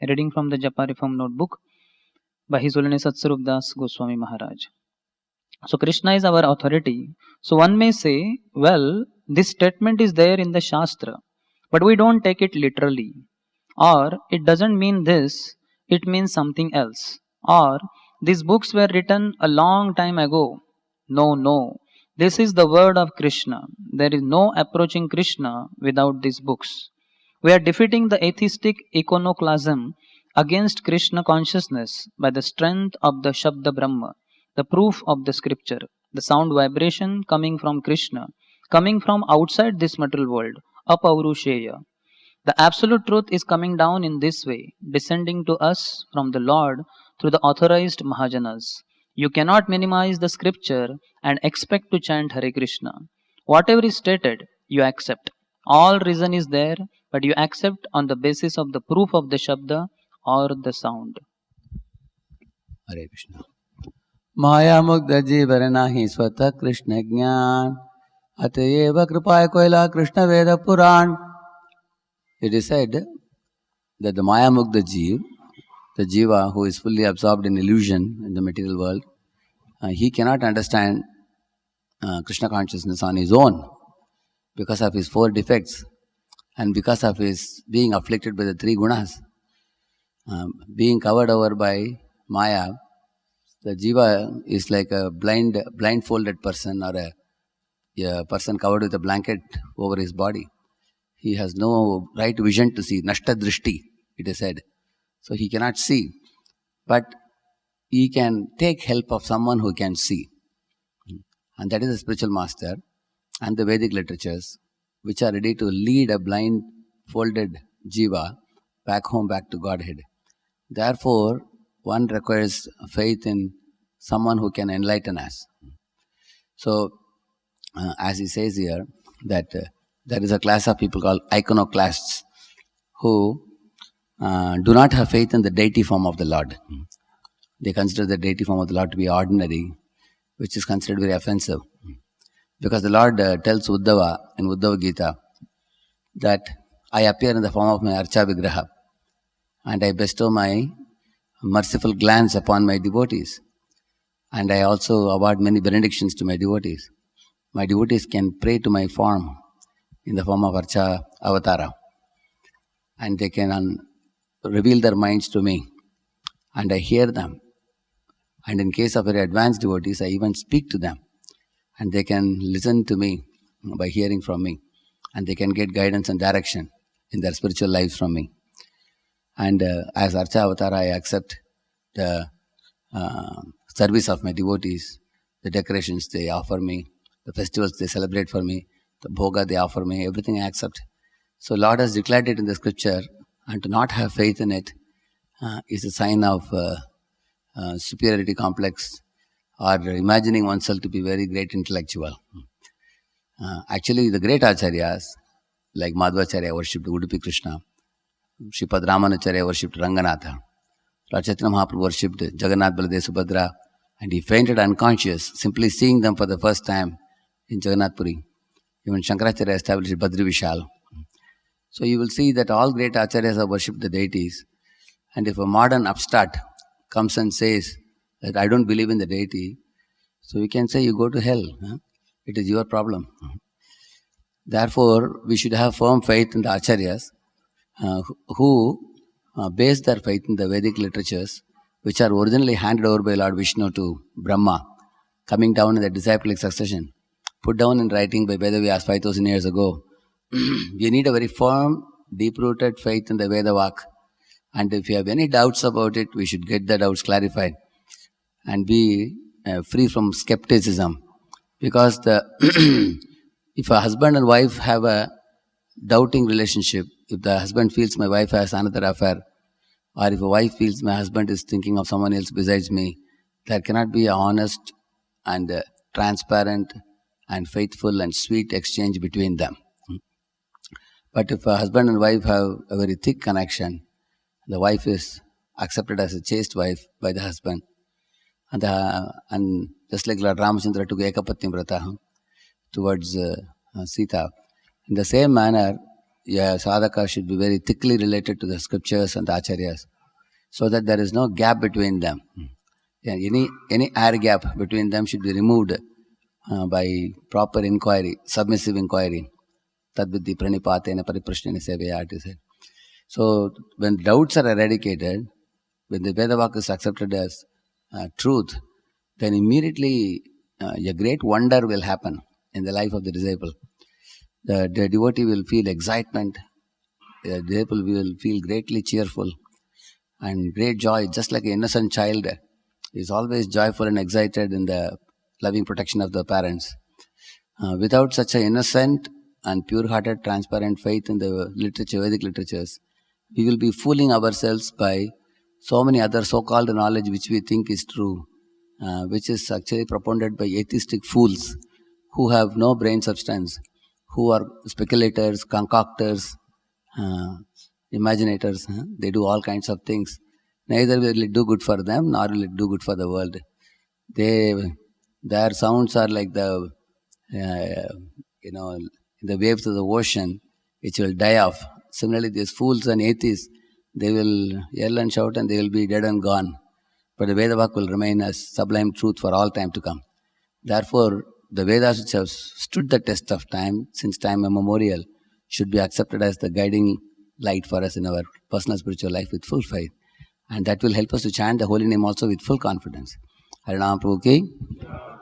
A reading from the Japa Reform Notebook by His Holiness Satsvarup Das Goswami Maharaj. So Krishna is our authority. So one may say, well, this statement is there in the Shastra, but we don't take it literally. Or it doesn't mean this, it means something else. Or these books were written a long time ago. No. This is the word of Krishna. There is no approaching Krishna without these books. We are defeating the atheistic iconoclasm against Krishna consciousness by the strength of the Shabda Brahma, the proof of the scripture, the sound vibration coming from Krishna, coming from outside this material world, Apaurusheya. The absolute truth is coming down in this way, descending to us from the Lord through the authorized Mahajanas. You cannot minimize the scripture and expect to chant Hare Krishna. Whatever is stated, you accept. All reason is there, but you accept on the basis of the proof of the Shabda or the sound. Hare Krishna. Maya Mukta Jivarana hi Swata Krishna Jnana Atayeva Kripaya Koila Krishna Veda Puran. It is said that the Maya Mukta Jiva, the Jiva who is fully absorbed in illusion in the material world, he cannot understand Krishna consciousness on his own because of his 4 defects and because of his being afflicted by the 3 gunas. Being covered over by Maya, the Jiva is like a blindfolded person or a person covered with a blanket over his body. He has no right vision to see. Nashta drishti, it is said. So he cannot see. But he can take help of someone who can see. And that is the spiritual master and the Vedic literatures, which are ready to lead a blindfolded Jiva back home, back to Godhead. Therefore, one requires faith in someone who can enlighten us. So, as he says here, that there is a class of people called iconoclasts who do not have faith in the deity form of the Lord. They consider the deity form of the Lord to be ordinary, which is considered very offensive. Because the Lord tells Uddhava in Uddhava Gita that I appear in the form of my Archa Vigraha and I bestow my merciful glance upon my devotees. And I also award many benedictions to my devotees. My devotees can pray to my form in the form of Archa Avatara. And they can reveal their minds to me. And I hear them. And in case of very advanced devotees, I even speak to them. And they can listen to me by hearing from me. And they can get guidance and direction in their spiritual lives from me. And as Archa Avatara, I accept the service of my devotees, the decorations they offer me, the festivals they celebrate for me, the bhoga they offer me, everything I accept. So Lord has declared it in the scripture, and to not have faith in it is a sign of superiority complex or imagining oneself to be very great intellectual. Actually, the great acharyas, like Madhvacharya worshipped Udupi Krishna, Sripad Ramanacharya worshipped Ranganatha, Lord Chaitanya Mahaprabhu worshipped Jagannath Baladev Subhadra, and he fainted unconscious simply seeing them for the first time in Jagannath Puri. Even Shankaracharya established Badri Vishal. So you will see that all great acharyas have worshipped the deities. And if a modern upstart comes and says that I don't believe in the deity, so we can say you go to hell. It is your problem. Therefore, we should have firm faith in the acharyas who base their faith in the Vedic literatures, which are originally handed over by Lord Vishnu to Brahma, coming down in the disciplic succession, put down in writing by Vedavyas 5,000 years ago. You need a very firm, deep-rooted faith in the Vedavak. And if you have any doubts about it, we should get the doubts clarified and be free from skepticism. Because if a husband and wife have a doubting relationship, if the husband feels my wife has another affair, or if a wife feels my husband is thinking of someone else besides me, there cannot be an honest and transparent and faithful and sweet exchange between them. But if a husband and wife have a very thick connection, the wife is accepted as a chaste wife by the husband, and just like Lord Ramachandra took Ekapatni Vrata towards Sita, in the same manner, sadhaka should be very thickly related to the scriptures and the acharyas, so that there is no gap between them. Yeah, any air gap between them should be removed by proper inquiry, submissive inquiry. Tadviddhi pranipatena pariprashnena sevaya, it is said. So when doubts are eradicated, when the Vedavak is accepted as truth, then immediately a great wonder will happen in the life of the disciple. The devotee will feel excitement, the disciple will feel greatly cheerful and great joy, just like an innocent child is always joyful and excited in the loving protection of the parents. Without such an innocent and pure-hearted, transparent faith in the literature, Vedic literatures, we will be fooling ourselves by so many other so-called knowledge which we think is true, which is actually propounded by atheistic fools who have no brain substance, who are speculators, concoctors, imaginators. They do all kinds of things. Neither will it do good for them, nor will it do good for the world. Their sounds are like the the waves of the ocean, which will die off. Similarly, these fools and atheists, they will yell and shout and they will be dead and gone. But the Vedavak will remain as sublime truth for all time to come. Therefore, the Vedas which have stood the test of time, since time immemorial, should be accepted as the guiding light for us in our personal spiritual life with full faith. And that will help us to chant the holy name also with full confidence. Harinam Prabhu ki